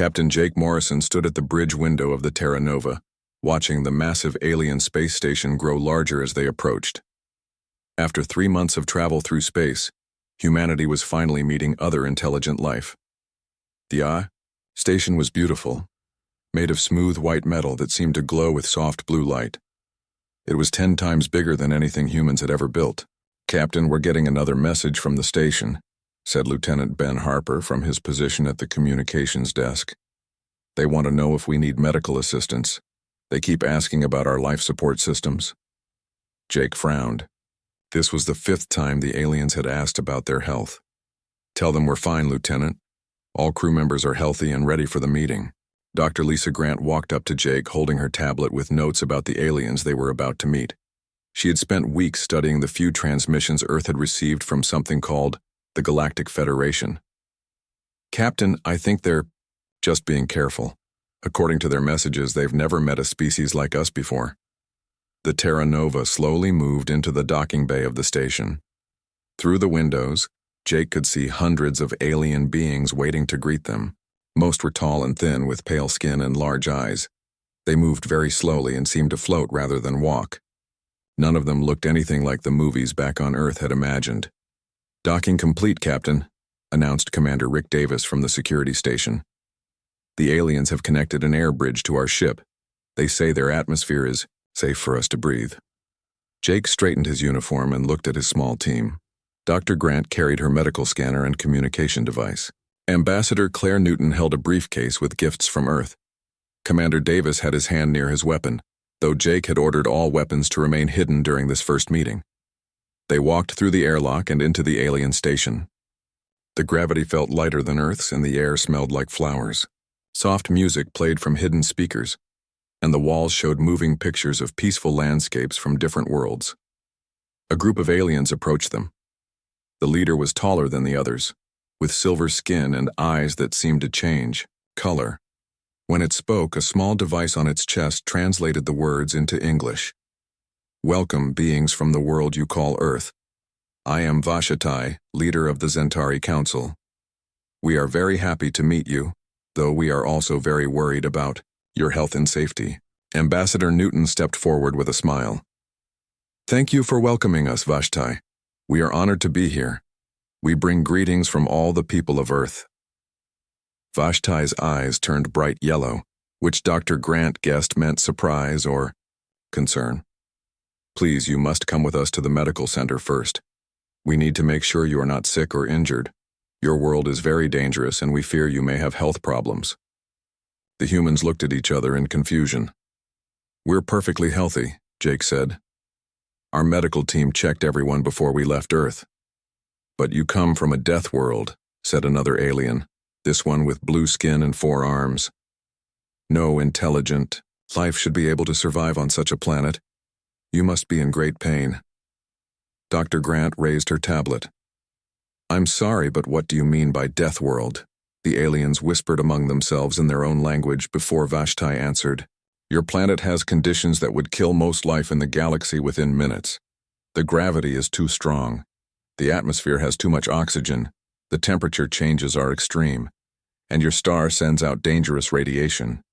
Captain Jake Morrison stood at the bridge window of the Terra Nova, watching the massive alien space station grow larger as they approached. After 3 months of travel through space, humanity was finally meeting other intelligent life. The station was beautiful, made of smooth white metal that seemed to glow with soft blue light. It was 10 times bigger than anything humans had ever built. "Captain, we're getting another message from the station," said Lieutenant Ben Harper from his position at the communications desk. "They want to know if we need medical assistance. They keep asking about our life support systems." Jake frowned. This was the 5th time the aliens had asked about their health. "Tell them we're fine, Lieutenant. All crew members are healthy and ready for the meeting." Dr. Lisa Grant walked up to Jake holding her tablet with notes about the aliens they were about to meet. She had spent weeks studying the few transmissions Earth had received from something called the Galactic Federation. "Captain, I think they're just being careful. According to their messages, they've never met a species like us before." The Terra Nova slowly moved into the docking bay of the station. Through the windows, Jake could see hundreds of alien beings waiting to greet them. Most were tall and thin with pale skin and large eyes. They moved very slowly and seemed to float rather than walk. None of them looked anything like the movies back on Earth had imagined. "Docking complete, Captain," announced Commander Rick Davis from the security station. "The aliens have connected an air bridge to our ship. They say their atmosphere is safe for us to breathe." Jake straightened his uniform and looked at his small team. Dr. Grant carried her medical scanner and communication device. Ambassador Claire Newton held a briefcase with gifts from Earth. Commander Davis had his hand near his weapon, though Jake had ordered all weapons to remain hidden during this first meeting. They walked through the airlock and into the alien station. The gravity felt lighter than Earth's and the air smelled like flowers. Soft music played from hidden speakers, and the walls showed moving pictures of peaceful landscapes from different worlds. A group of aliens approached them. The leader was taller than the others, with silver skin and eyes that seemed to change color. When it spoke, a small device on its chest translated the words into English. "Welcome, beings from the world you call Earth. I am Vashatai, leader of the Zentari Council. We are very happy to meet you, though we are also very worried about your health and safety." Ambassador Newton stepped forward with a smile. "Thank you for welcoming us, Vashtai. We are honored to be here. We bring greetings from all the people of Earth." Vashtai's eyes turned bright yellow, which Dr. Grant guessed meant surprise or concern. "Please, you must come with us to the medical center first. We need to make sure you are not sick or injured. Your world is very dangerous and we fear you may have health problems." The humans looked at each other in confusion. "We're perfectly healthy," Jake said. "Our medical team checked everyone before we left Earth." "But you come from a death world," said another alien, this one with blue skin and 4 arms. "No intelligent life should be able to survive on such a planet. You must be in great pain." Dr. Grant raised her tablet. "I'm sorry, but what do you mean by death world?" The aliens whispered among themselves in their own language before Vashtai answered. "Your planet has conditions that would kill most life in the galaxy within minutes. The gravity is too strong. The atmosphere has too much oxygen, the temperature changes are extreme, and your star sends out dangerous radiation."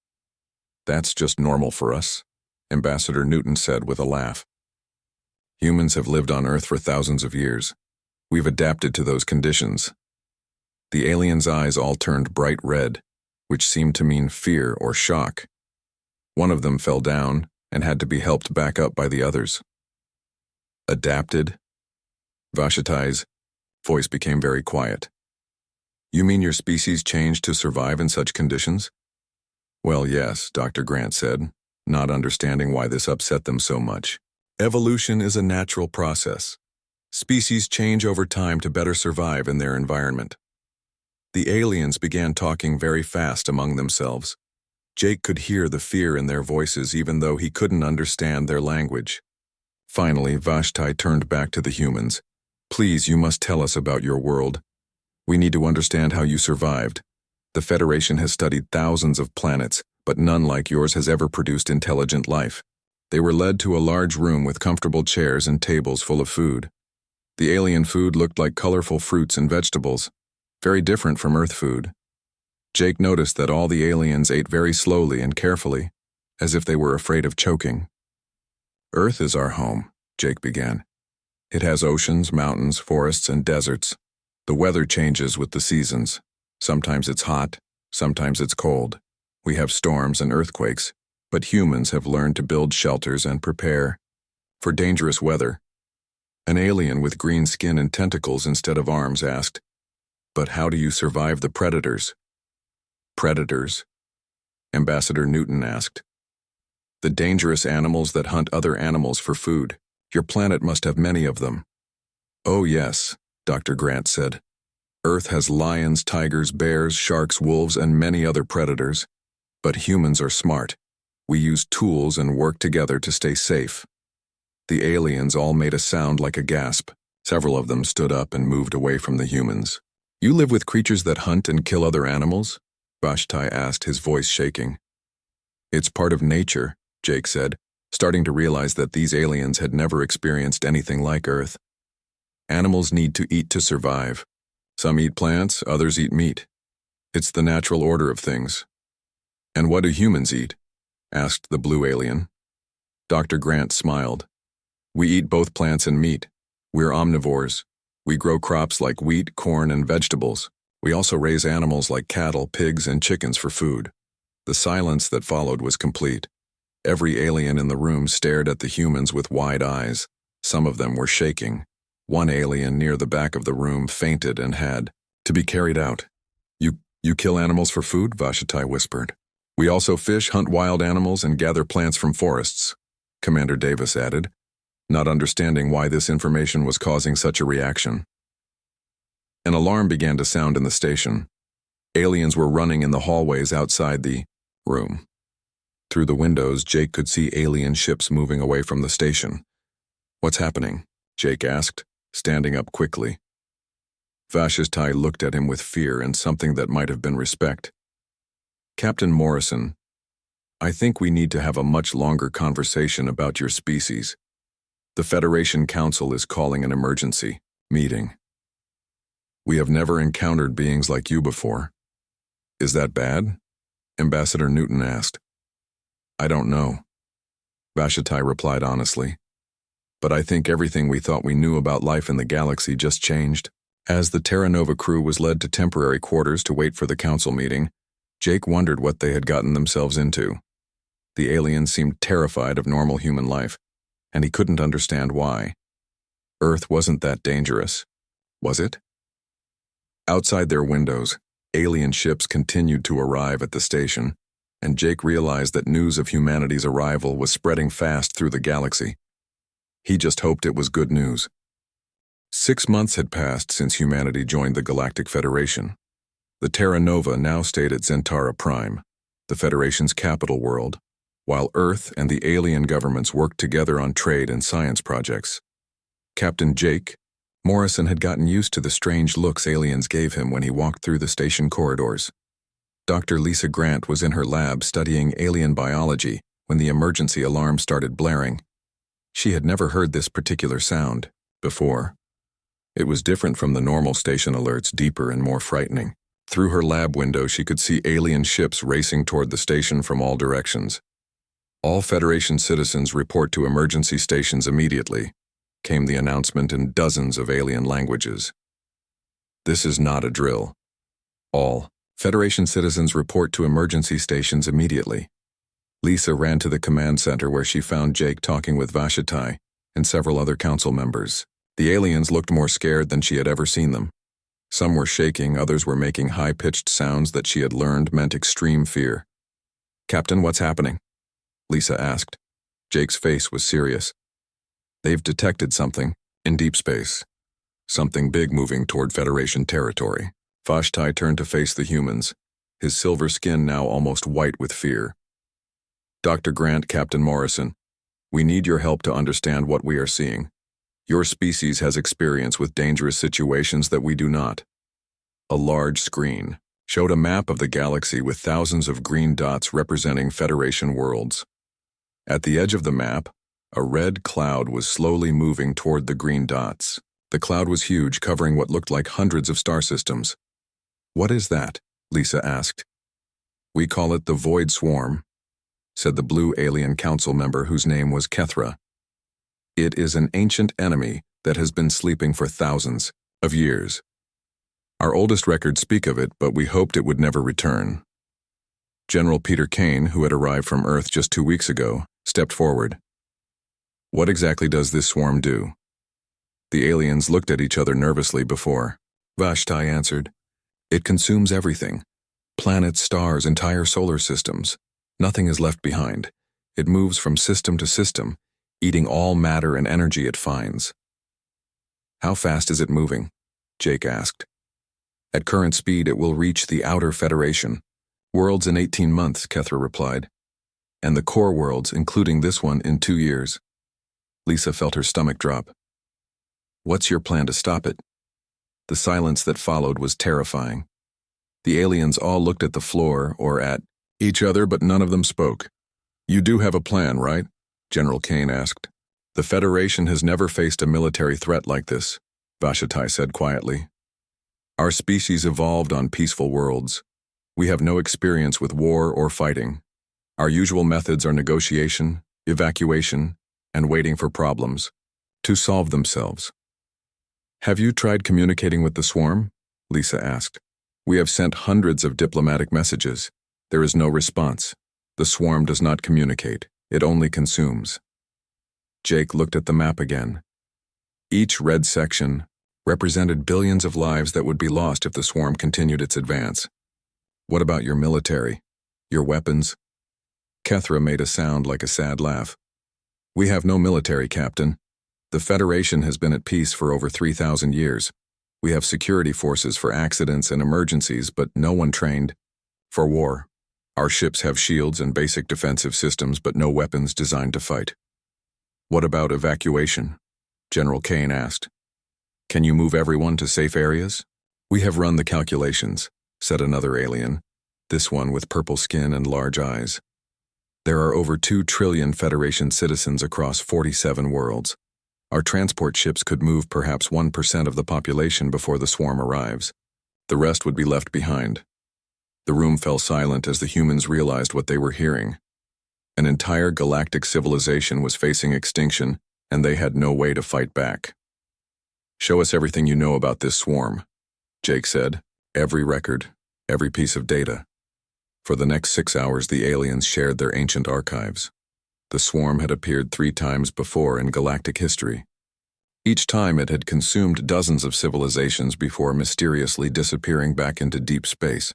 "That's just normal for us," Ambassador Newton said with a laugh. "Humans have lived on Earth for thousands of years. We've adapted to those conditions." The aliens' eyes all turned bright red, which seemed to mean fear or shock. One of them fell down and had to be helped back up by the others. "Adapted?" Vashatai's voice became very quiet. "You mean your species changed to survive in such conditions?" "Well, yes," Dr. Grant said, not understanding why this upset them so much. "Evolution is a natural process. Species change over time to better survive in their environment." The aliens began talking very fast among themselves. Jake could hear the fear in their voices even though he couldn't understand their language. Finally, Vashtai turned back to the humans. "Please, you must tell us about your world. We need to understand how you survived. The Federation has studied thousands of planets, but none like yours has ever produced intelligent life." They were led to a large room with comfortable chairs and tables full of food. The alien food looked like colorful fruits and vegetables, very different from Earth food. Jake noticed that all the aliens ate very slowly and carefully, as if they were afraid of choking. Earth is our home, Jake began. It has oceans, mountains, forests, and deserts. The weather changes with the seasons. Sometimes it's hot, sometimes it's cold. We have storms and earthquakes, but humans have learned to build shelters and prepare for dangerous weather. An alien with green skin and tentacles instead of arms asked, "But how do you survive the predators?" "Predators?" Ambassador Newton asked. "The dangerous animals that hunt other animals for food. Your planet must have many of them." "Oh yes," Dr. Grant said. "Earth has lions, tigers, bears, sharks, wolves, and many other predators. But humans are smart. We use tools and work together to stay safe." The aliens all made a sound like a gasp. Several of them stood up and moved away from the humans. "You live with creatures that hunt and kill other animals?" Vashti asked, his voice shaking. "It's part of nature," Jake said, starting to realize that these aliens had never experienced anything like Earth. "Animals need to eat to survive. Some eat plants, others eat meat. It's the natural order of things." "And what do humans eat?" asked the blue alien. Dr. Grant smiled. "We eat both plants and meat. We're omnivores. We grow crops like wheat, corn, and vegetables. We also raise animals like cattle, pigs, and chickens for food." The silence that followed was complete. Every alien in the room stared at the humans with wide eyes. Some of them were shaking. One alien near the back of the room fainted and had to be carried out. You kill animals for food?" Vashti whispered. "We also fish, hunt wild animals, and gather plants from forests," Commander Davis added, not understanding why this information was causing such a reaction. An alarm began to sound in the station. Aliens were running in the hallways outside the room. Through the windows, Jake could see alien ships moving away from the station. "What's happening?" Jake asked, standing up quickly. Vashti looked at him with fear and something that might have been respect. "Captain Morrison, I think we need to have a much longer conversation about your species. The Federation Council is calling an emergency meeting. We have never encountered beings like you before." "Is that bad?" Ambassador Newton asked. "I don't know," Vashti replied honestly. "But I think everything we thought we knew about life in the galaxy just changed." As the Terra Nova crew was led to temporary quarters to wait for the council meeting, Jake wondered what they had gotten themselves into. The aliens seemed terrified of normal human life, and he couldn't understand why. Earth wasn't that dangerous, was it? Outside their windows, alien ships continued to arrive at the station, and Jake realized that news of humanity's arrival was spreading fast through the galaxy. He just hoped it was good news. 6 months had passed since humanity joined the Galactic Federation. The Terra Nova now stayed at Zentara Prime, the Federation's capital world, while Earth and the alien governments worked together on trade and science projects. Captain Jake Morrison had gotten used to the strange looks aliens gave him when he walked through the station corridors. Dr. Lisa Grant was in her lab studying alien biology when the emergency alarm started blaring. She had never heard this particular sound before. It was different from the normal station alerts, deeper and more frightening. Through her lab window, she could see alien ships racing toward the station from all directions. "All Federation citizens report to emergency stations immediately," came the announcement in dozens of alien languages. "This is not a drill. All Federation citizens report to emergency stations immediately." Lisa ran to the command center where she found Jake talking with Vashti and several other council members. The aliens looked more scared than she had ever seen them. Some were shaking, others were making high-pitched sounds that she had learned meant extreme fear. "Captain, what's happening?" Lisa asked. Jake's face was serious. "They've detected something in deep space. Something big moving toward Federation territory." Vashti turned to face the humans, his silver skin now almost white with fear. "Dr. Grant, Captain Morrison, we need your help to understand what we are seeing. Your species has experience with dangerous situations that we do not." A large screen showed a map of the galaxy with thousands of green dots representing Federation worlds. At the edge of the map, a red cloud was slowly moving toward the green dots. The cloud was huge, covering what looked like hundreds of star systems. "What is that?" Lisa asked. We call it the Void Swarm, said the blue alien council member whose name was Kethra. It is an ancient enemy that has been sleeping for thousands of years. Our oldest records speak of it, but we hoped it would never return. General Peter Kane, who had arrived from Earth just 2 weeks ago, stepped forward. What exactly does this swarm do? The aliens looked at each other nervously before. Vashti answered. It consumes everything. Planets, stars, entire solar systems. Nothing is left behind. It moves from system to system, eating all matter and energy it finds. How fast is it moving? Jake asked. At current speed, it will reach the Outer Federation. Worlds in 18 months, Kethra replied. And the core worlds, including this one, in 2 years. Lisa felt her stomach drop. What's your plan to stop it? The silence that followed was terrifying. The aliens all looked at the floor or at each other, but none of them spoke. You do have a plan, right? General Kane asked. The Federation has never faced a military threat like this, Vashti said quietly. Our species evolved on peaceful worlds. We have no experience with war or fighting. Our usual methods are negotiation, evacuation, and waiting for problems to solve themselves. Have you tried communicating with the swarm? Lisa asked. We have sent hundreds of diplomatic messages. There is no response. The swarm does not communicate. It only consumes. Jake looked at the map again. Each red section represented billions of lives that would be lost if the swarm continued its advance. What about your military? Your weapons? Kethra made a sound like a sad laugh. We have no military, Captain. The Federation has been at peace for over 3,000 years. We have security forces for accidents and emergencies, but no one trained for war. Our ships have shields and basic defensive systems, but no weapons designed to fight. What about evacuation? General Kane asked. Can you move everyone to safe areas? We have run the calculations, said another alien, this one with purple skin and large eyes. There are over 2 trillion Federation citizens across 47 worlds. Our transport ships could move perhaps 1% of the population before the swarm arrives. The rest would be left behind. The room fell silent as the humans realized what they were hearing. An entire galactic civilization was facing extinction, and they had no way to fight back. Show us everything you know about this swarm, Jake said. Every record, every piece of data. For the next 6 hours, the aliens shared their ancient archives. The swarm had appeared 3 times before in galactic history. Each time it had consumed dozens of civilizations before mysteriously disappearing back into deep space.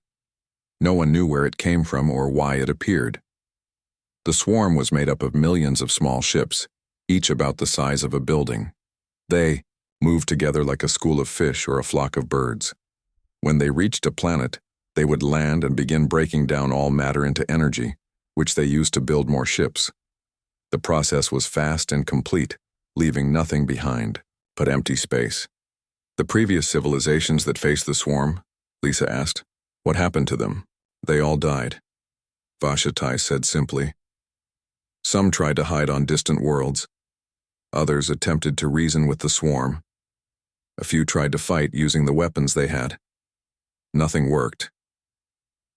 No one knew where it came from or why it appeared. The swarm was made up of millions of small ships, each about the size of a building. They moved together like a school of fish or a flock of birds. When they reached a planet, they would land and begin breaking down all matter into energy, which they used to build more ships. The process was fast and complete, leaving nothing behind but empty space. The previous civilizations that faced the swarm, Lisa asked, what happened to them? They all died. Vashti said simply. Some tried to hide on distant worlds. Others attempted to reason with the swarm. A few tried to fight using the weapons they had. Nothing worked.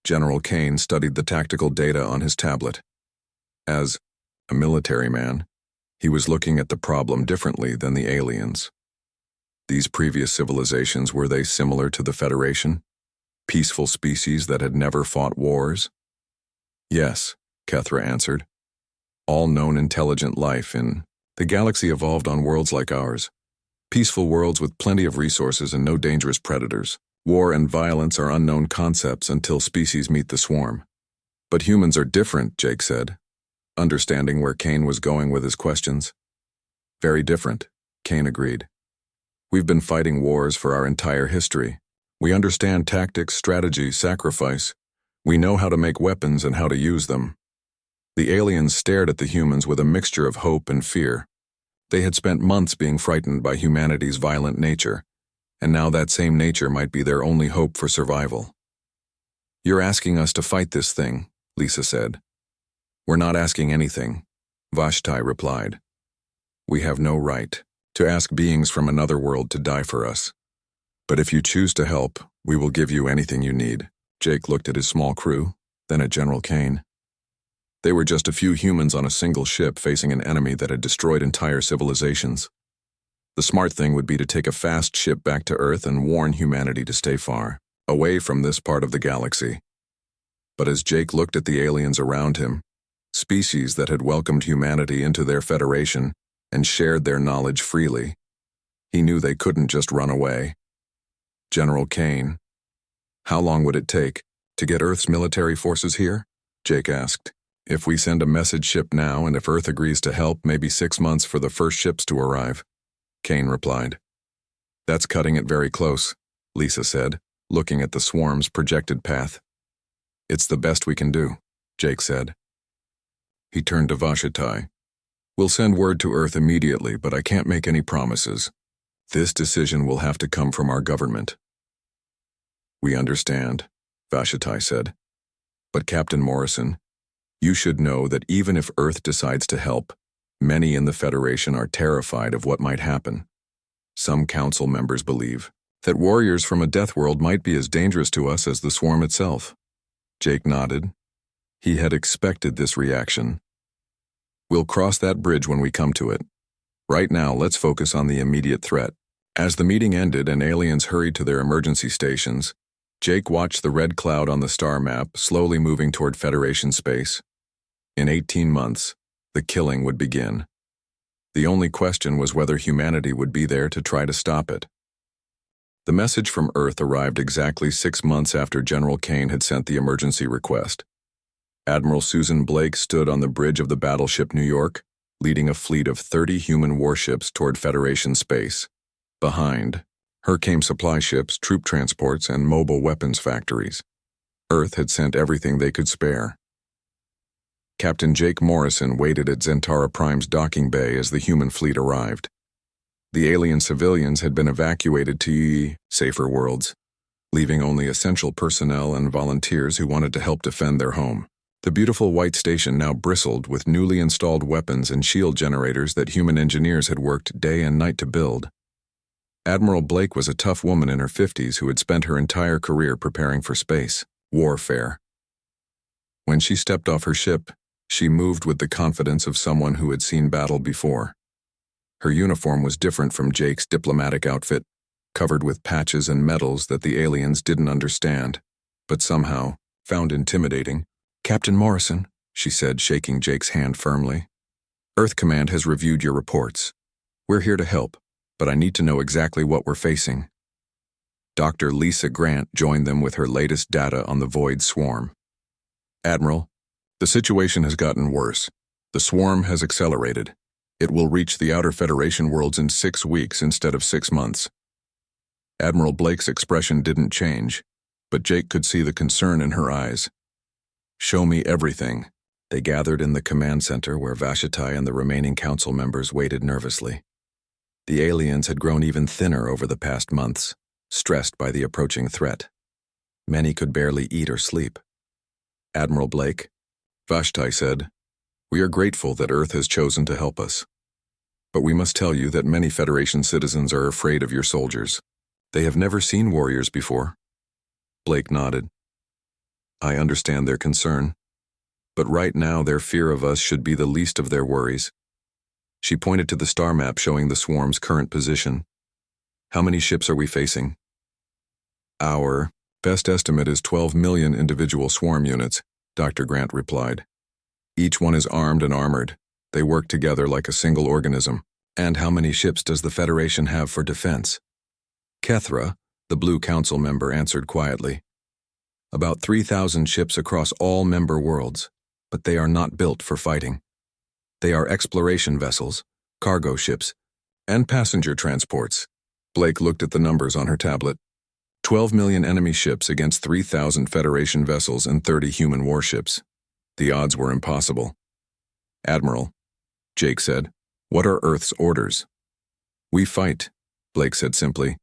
General Kane studied the tactical data on his tablet. As a military man, he was looking at the problem differently than the aliens. These previous civilizations, were they similar to the Federation? Peaceful species that had never fought wars? Yes, Kethra answered. All known intelligent life in the galaxy evolved on worlds like ours. Peaceful worlds with plenty of resources and no dangerous predators. War and violence are unknown concepts until species meet the swarm. But humans are different, Jake said, understanding where Kane was going with his questions. Very different, Kane agreed. We've been fighting wars for our entire history. We understand tactics, strategy, sacrifice. We know how to make weapons and how to use them. The aliens stared at the humans with a mixture of hope and fear. They had spent months being frightened by humanity's violent nature, and now that same nature might be their only hope for survival. You're asking us to fight this thing, Lisa said. We're not asking anything, Vashti replied. We have no right to ask beings from another world to die for us. But if you choose to help, we will give you anything you need. Jake looked at his small crew, then at General Kane. They were just a few humans on a single ship facing an enemy that had destroyed entire civilizations. The smart thing would be to take a fast ship back to Earth and warn humanity to stay far, away from this part of the galaxy. But as Jake looked at the aliens around him, species that had welcomed humanity into their federation and shared their knowledge freely, he knew they couldn't just run away. General Kane, how long would it take to get Earth's military forces here? Jake asked. If we send a message ship now and if Earth agrees to help, maybe 6 months for the first ships to arrive, Kane replied. That's cutting it very close, Lisa said, looking at the swarm's projected path. It's the best we can do, Jake said. He turned to Vashitai. We'll send word to Earth immediately, but I can't make any promises. This decision will have to come from our government. We understand, Vashitai said. But Captain Morrison, you should know that even if Earth decides to help, many in the Federation are terrified of what might happen. Some council members believe that warriors from a death world might be as dangerous to us as the swarm itself. Jake nodded. He had expected this reaction. We'll cross that bridge when we come to it. Right now, let's focus on the immediate threat. As the meeting ended and aliens hurried to their emergency stations, Jake watched the red cloud on the star map slowly moving toward Federation space. In 18 months, the killing would begin. The only question was whether humanity would be there to try to stop it. The message from Earth arrived exactly 6 months after General Kane had sent the emergency request. Admiral Susan Blake stood on the bridge of the battleship New York, leading a fleet of 30 human warships toward Federation space. Behind her came supply ships, troop transports, and mobile weapons factories. Earth had sent everything they could spare. Captain Jake Morrison waited at Zentara Prime's docking bay as the human fleet arrived. The alien civilians had been evacuated to safer worlds, leaving only essential personnel and volunteers who wanted to help defend their home. The beautiful white station now bristled with newly installed weapons and shield generators that human engineers had worked day and night to build. Admiral Blake was a tough woman in her 50s who had spent her entire career preparing for space warfare. When she stepped off her ship, she moved with the confidence of someone who had seen battle before. Her uniform was different from Jake's diplomatic outfit, covered with patches and medals that the aliens didn't understand, but somehow found intimidating. Captain Morrison, she said, shaking Jake's hand firmly. Earth Command has reviewed your reports. We're here to help, but I need to know exactly what we're facing. Dr. Lisa Grant joined them with her latest data on the Void Swarm. Admiral, the situation has gotten worse. The swarm has accelerated. It will reach the outer Federation worlds in 6 weeks instead of 6 months. Admiral Blake's expression didn't change, but Jake could see the concern in her eyes. Show me everything. They gathered in the command center where Vashitai and the remaining council members waited nervously. The aliens had grown even thinner over the past months, stressed by the approaching threat. Many could barely eat or sleep. Admiral Blake, Vashti said, we are grateful that Earth has chosen to help us. But we must tell you that many Federation citizens are afraid of your soldiers. They have never seen warriors before. Blake nodded. I understand their concern, but right now their fear of us should be the least of their worries. She pointed to the star map showing the swarm's current position. How many ships are we facing? Our best estimate is 12 million individual swarm units, Dr. Grant replied. Each one is armed and armored. They work together like a single organism. And how many ships does the Federation have for defense? Kethra, the Blue Council member, answered quietly. About 3,000 ships across all member worlds, but they are not built for fighting. They are exploration vessels, cargo ships, and passenger transports. Blake looked at the numbers on her tablet. 12 million enemy ships against 3,000 Federation vessels and 30 human warships. The odds were impossible. Admiral, Jake said, what are Earth's orders? We fight, Blake said simply.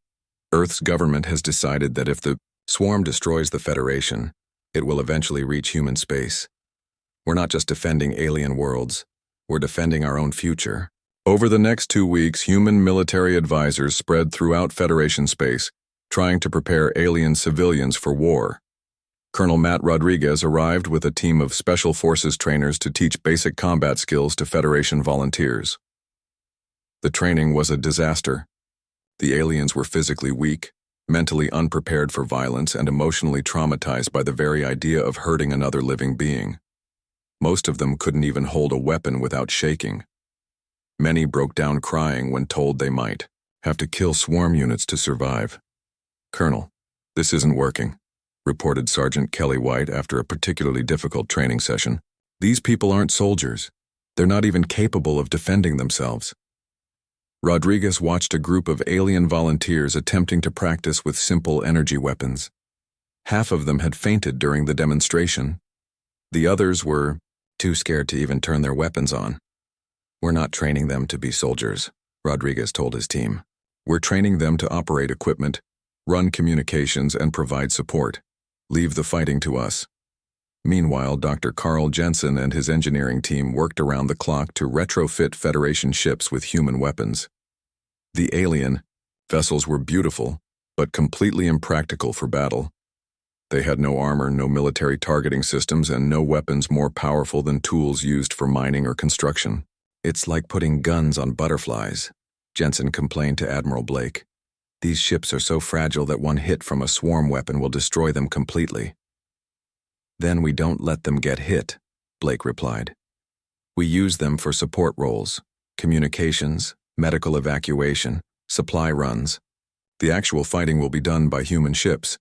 Earth's government has decided that if the swarm destroys the Federation, it will eventually reach human space. We're not just defending alien worlds, we're defending our own future. Over the next 2 weeks, human military advisors spread throughout Federation space, trying to prepare alien civilians for war. Colonel Matt Rodriguez arrived with a team of Special Forces trainers to teach basic combat skills to Federation volunteers. The training was a disaster. The aliens were physically weak, mentally unprepared for violence, and emotionally traumatized by the very idea of hurting another living being. Most of them couldn't even hold a weapon without shaking. Many broke down crying when told they might have to kill swarm units to survive. "Colonel, this isn't working," reported Sergeant Kelly White after a particularly difficult training session. "These people aren't soldiers. They're not even capable of defending themselves." Rodriguez watched a group of alien volunteers attempting to practice with simple energy weapons. Half of them had fainted during the demonstration. The others were too scared to even turn their weapons on. "We're not training them to be soldiers," Rodriguez told his team. "We're training them to operate equipment, run communications, and provide support. Leave the fighting to us." Meanwhile, Dr. Carl Jensen and his engineering team worked around the clock to retrofit Federation ships with human weapons. The alien vessels were beautiful, but completely impractical for battle. They had no armor, no military targeting systems, and no weapons more powerful than tools used for mining or construction. "It's like putting guns on butterflies," Jensen complained to Admiral Blake. "These ships are so fragile that one hit from a swarm weapon will destroy them completely." "Then we don't let them get hit," Blake replied. "We use them for support roles, communications, medical evacuation, supply runs. The actual fighting will be done by human ships."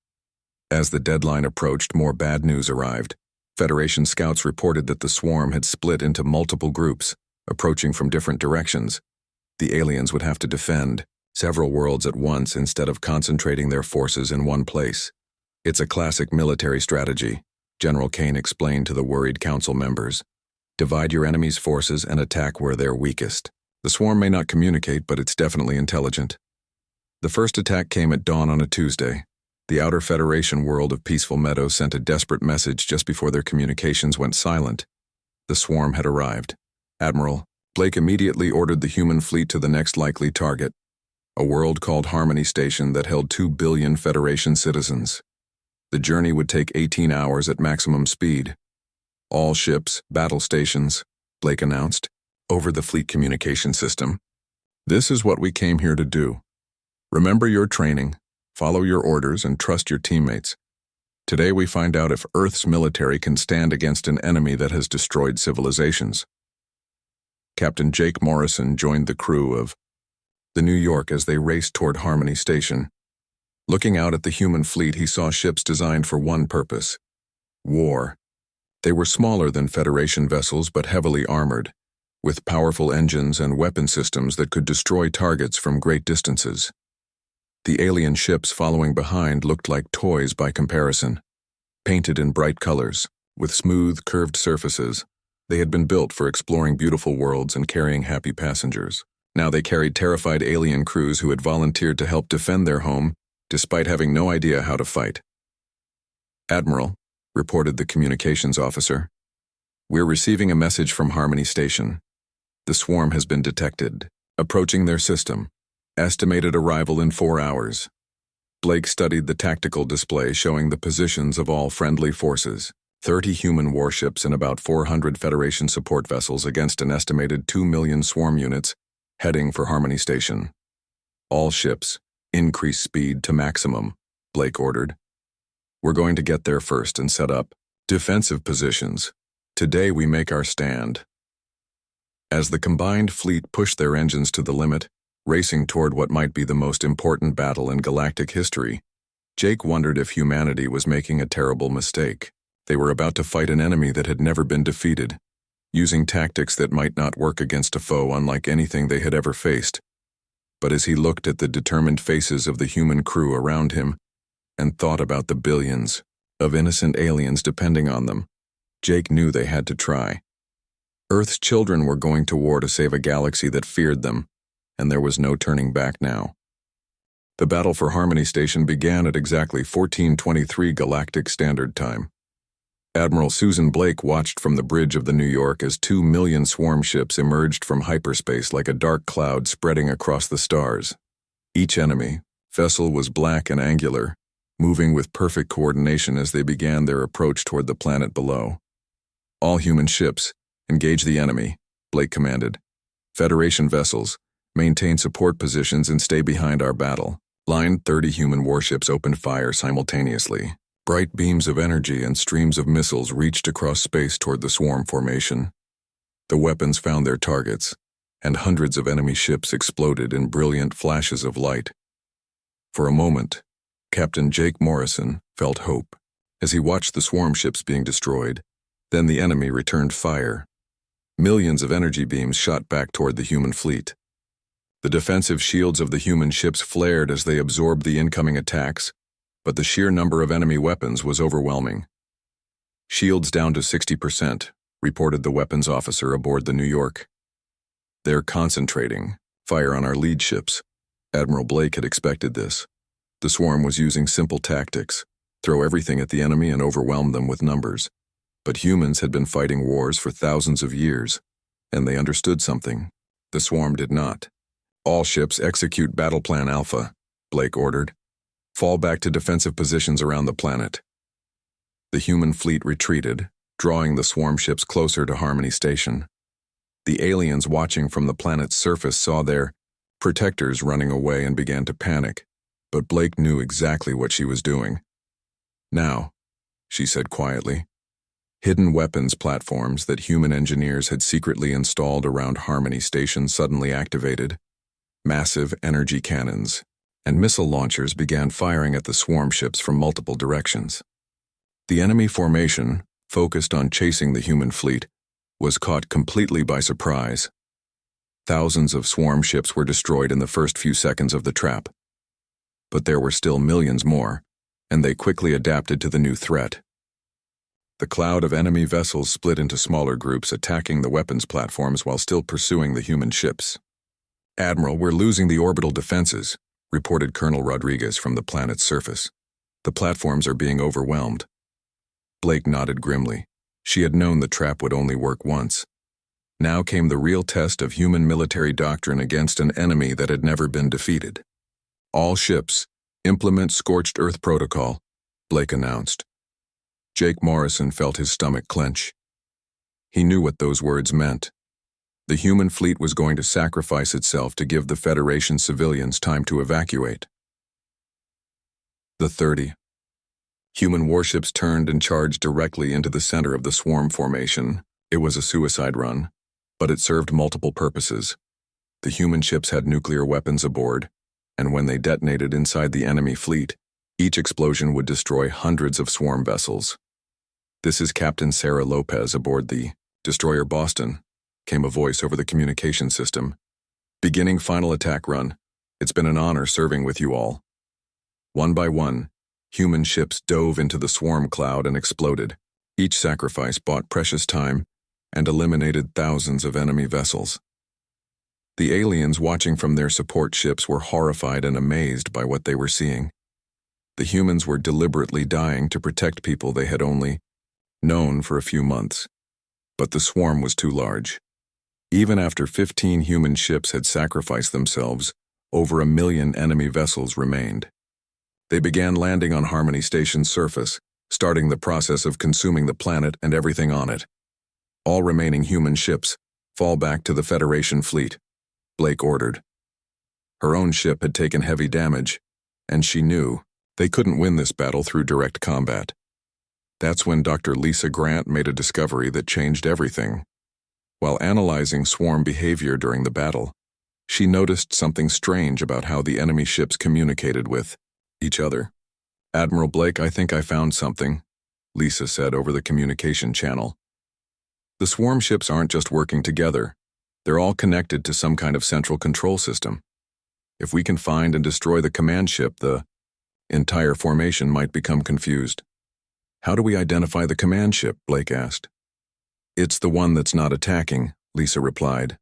As the deadline approached, more bad news arrived. Federation scouts reported that the swarm had split into multiple groups, approaching from different directions. The aliens would have to defend several worlds at once instead of concentrating their forces in one place. "It's a classic military strategy," General Kane explained to the worried council members. "Divide your enemy's forces and attack where they're weakest. The swarm may not communicate, but it's definitely intelligent." The first attack came at dawn on a Tuesday. The outer Federation world of Peaceful Meadows sent a desperate message just before their communications went silent. The swarm had arrived. Admiral Blake immediately ordered the human fleet to the next likely target, a world called Harmony Station that held 2 billion Federation citizens. The journey would take 18 hours at maximum speed. "All ships, battle stations," Blake announced, over the fleet communication system. "This is what we came here to do. Remember your training, follow your orders, and trust your teammates. Today we find out if Earth's military can stand against an enemy that has destroyed civilizations." Captain Jake Morrison joined the crew of the New York as they raced toward Harmony Station. Looking out at the human fleet, he saw ships designed for one purpose: war. They were smaller than Federation vessels but heavily armored, with powerful engines and weapon systems that could destroy targets from great distances. The alien ships following behind looked like toys by comparison. Painted in bright colors, with smooth, curved surfaces, they had been built for exploring beautiful worlds and carrying happy passengers. Now they carried terrified alien crews who had volunteered to help defend their home, despite having no idea how to fight. "Admiral," reported the communications officer, "we're receiving a message from Harmony Station. The swarm has been detected, approaching their system. Estimated arrival in 4 hours." Blake studied the tactical display showing the positions of all friendly forces: 30 human warships and about 400 Federation support vessels against an estimated 2 million swarm units heading for Harmony Station. "All ships, increase speed to maximum," Blake ordered. "We're going to get there first and set up defensive positions. Today we make our stand." As the combined fleet pushed their engines to the limit, racing toward what might be the most important battle in galactic history, Jake wondered if humanity was making a terrible mistake. They were about to fight an enemy that had never been defeated, using tactics that might not work against a foe unlike anything they had ever faced. But as he looked at the determined faces of the human crew around him and thought about the billions of innocent aliens depending on them, Jake knew they had to try. Earth's children were going to war to save a galaxy that feared them, and there was no turning back now. The battle for Harmony Station began at exactly 1423 Galactic Standard Time. Admiral Susan Blake watched from the bridge of the New York as 2 million swarm ships emerged from hyperspace like a dark cloud spreading across the stars. Each enemy vessel was black and angular, moving with perfect coordination as they began their approach toward the planet below. "All human ships, engage the enemy," Blake commanded. "Federation vessels, maintain support positions and stay behind our battle." Line 30 human warships opened fire simultaneously. Bright beams of energy and streams of missiles reached across space toward the swarm formation. The weapons found their targets, and hundreds of enemy ships exploded in brilliant flashes of light. For a moment, Captain Jake Morrison felt hope as he watched the swarm ships being destroyed. Then the enemy returned fire. Millions of energy beams shot back toward the human fleet. The defensive shields of the human ships flared as they absorbed the incoming attacks, but the sheer number of enemy weapons was overwhelming. "Shields down to 60%, reported the weapons officer aboard the New York. "They're concentrating fire on our lead ships." Admiral Blake had expected this. The swarm was using simple tactics: throw everything at the enemy and overwhelm them with numbers. But humans had been fighting wars for thousands of years, and they understood something. The swarm did not. "All ships execute Battle Plan Alpha," Blake ordered. "Fall back to defensive positions around the planet." The human fleet retreated, drawing the swarm ships closer to Harmony Station. The aliens watching from the planet's surface saw their protectors running away and began to panic, but Blake knew exactly what she was doing. "Now," she said quietly. Hidden weapons platforms that human engineers had secretly installed around Harmony Station suddenly activated. Massive energy cannons and missile launchers began firing at the swarm ships from multiple directions. The enemy formation, focused on chasing the human fleet, was caught completely by surprise. Thousands of swarm ships were destroyed in the first few seconds of the trap. But there were still millions more, and they quickly adapted to the new threat. The cloud of enemy vessels split into smaller groups, attacking the weapons platforms while still pursuing the human ships. "Admiral, we're losing the orbital defenses," reported Colonel Rodriguez from the planet's surface. "The platforms are being overwhelmed." Blake nodded grimly. She had known the trap would only work once. Now came the real test of human military doctrine against an enemy that had never been defeated. "All ships, implement Scorched Earth Protocol," Blake announced. Jake Morrison felt his stomach clench. He knew what those words meant. The human fleet was going to sacrifice itself to give the Federation civilians time to evacuate. The 30. Human warships turned and charged directly into the center of the swarm formation. It was a suicide run, but it served multiple purposes. The human ships had nuclear weapons aboard, and when they detonated inside the enemy fleet, each explosion would destroy hundreds of swarm vessels. "This is Captain Sarah Lopez aboard the destroyer Boston," came a voice over the communication system. "Beginning final attack run. It's been an honor serving with you all." One by one, human ships dove into the swarm cloud and exploded. Each sacrifice bought precious time and eliminated thousands of enemy vessels. The aliens watching from their support ships were horrified and amazed by what they were seeing. The humans were deliberately dying to protect people they had only known for a few months. But the swarm was too large. Even after 15 human ships had sacrificed themselves, over 1 million enemy vessels remained. They began landing on Harmony Station's surface, starting the process of consuming the planet and everything on it. "All remaining human ships, fall back to the Federation fleet," Blake ordered. Her own ship had taken heavy damage, and she knew they couldn't win this battle through direct combat. That's when Dr. Lisa Grant made a discovery that changed everything. While analyzing swarm behavior during the battle, she noticed something strange about how the enemy ships communicated with each other. "Admiral Blake, I think I found something," Lisa said over the communication channel. "The swarm ships aren't just working together. They're all connected to some kind of central control system. If we can find and destroy the command ship, the entire formation might become confused." "How do we identify the command ship?" Blake asked. "It's the one that's not attacking," Lisa replied.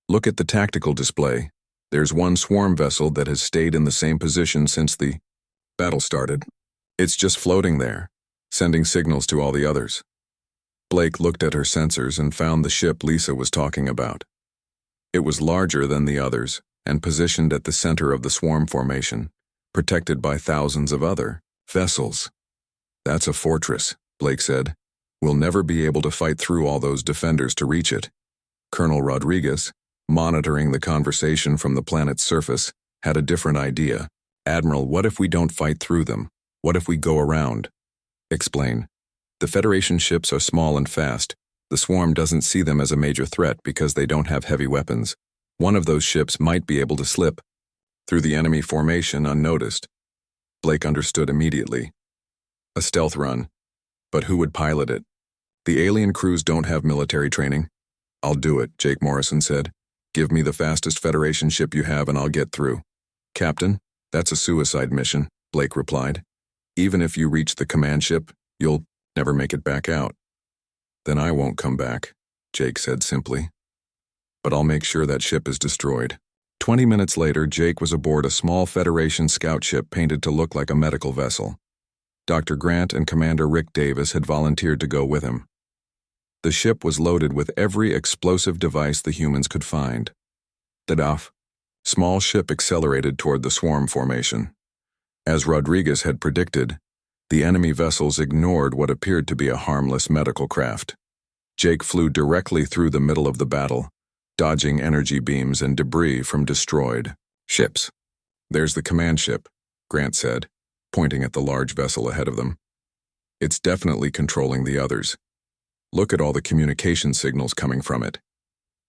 "Look at the tactical display. There's one swarm vessel that has stayed in the same position since the battle started. It's just floating there, sending signals to all the others." Blake looked at her sensors and found the ship Lisa was talking about. It was larger than the others and positioned at the center of the swarm formation, protected by thousands of other vessels. "That's a fortress," Blake said. "We'll never be able to fight through all those defenders to reach it." Colonel Rodriguez, monitoring the conversation from the planet's surface, had a different idea. "Admiral, what if we don't fight through them? What if we go around?" "Explain." "The Federation ships are small and fast. The swarm doesn't see them as a major threat because they don't have heavy weapons. One of those ships might be able to slip through the enemy formation unnoticed." Blake understood immediately. A stealth run. But who would pilot it? "The alien crews don't have military training." "I'll do it," Jake Morrison said. "Give me the fastest Federation ship you have and I'll get through." "Captain, that's a suicide mission," Blake replied. "Even if you reach the command ship, you'll never make it back out." "Then I won't come back," Jake said simply. "But I'll make sure that ship is destroyed." 20 minutes later, Jake was aboard a small Federation scout ship painted to look like a medical vessel. Dr. Grant and Commander Rick Davis had volunteered to go with him. The ship was loaded with every explosive device the humans could find. The DAF, small ship accelerated toward the swarm formation. As Rodriguez had predicted, the enemy vessels ignored what appeared to be a harmless medical craft. Jake flew directly through the middle of the battle, dodging energy beams and debris from destroyed ships. "There's the command ship," Grant said, pointing at the large vessel ahead of them. "It's definitely controlling the others. Look at all the communication signals coming from it."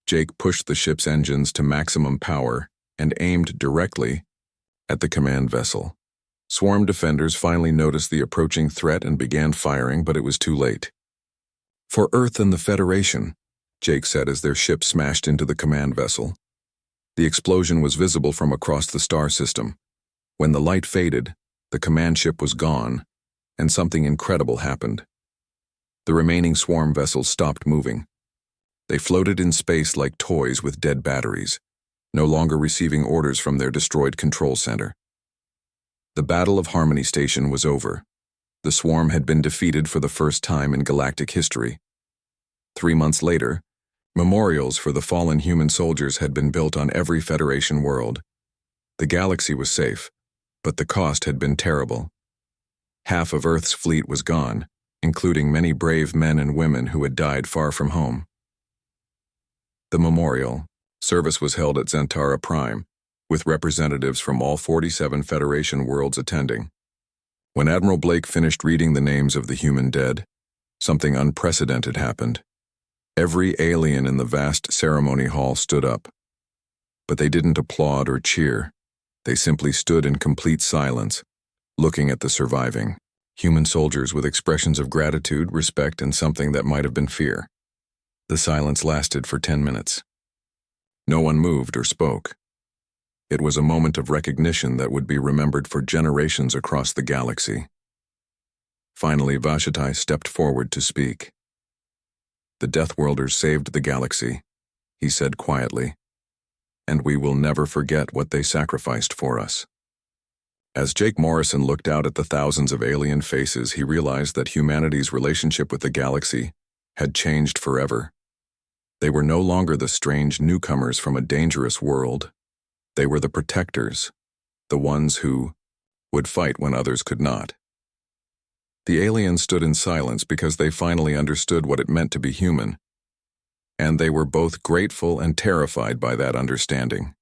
Jake pushed the ship's engines to maximum power and aimed directly at the command vessel. Swarm defenders finally noticed the approaching threat and began firing, but it was too late. "For Earth and the Federation," Jake said as their ship smashed into the command vessel. The explosion was visible from across the star system. When the light faded, the command ship was gone, and something incredible happened. The remaining swarm vessels stopped moving. They floated in space like toys with dead batteries, no longer receiving orders from their destroyed control center. The Battle of Harmony Station was over. The swarm had been defeated for the first time in galactic history. 3 months later, memorials for the fallen human soldiers had been built on every Federation world. The galaxy was safe, but the cost had been terrible. Half of Earth's fleet was gone, including many brave men and women who had died far from home. The memorial service was held at Zentara Prime, with representatives from all 47 Federation worlds attending. When Admiral Blake finished reading the names of the human dead, something unprecedented happened. Every alien in the vast ceremony hall stood up. But they didn't applaud or cheer. They simply stood in complete silence, looking at the surviving human soldiers with expressions of gratitude, respect, and something that might have been fear. The silence lasted for 10 minutes. No one moved or spoke. It was a moment of recognition that would be remembered for generations across the galaxy. Finally, Vashatai stepped forward to speak. "The Deathworlders saved the galaxy," he said quietly, "and we will never forget what they sacrificed for us." As Jake Morrison looked out at the thousands of alien faces, he realized that humanity's relationship with the galaxy had changed forever. They were no longer the strange newcomers from a dangerous world. They were the protectors, the ones who would fight when others could not. The aliens stood in silence because they finally understood what it meant to be human, and they were both grateful and terrified by that understanding.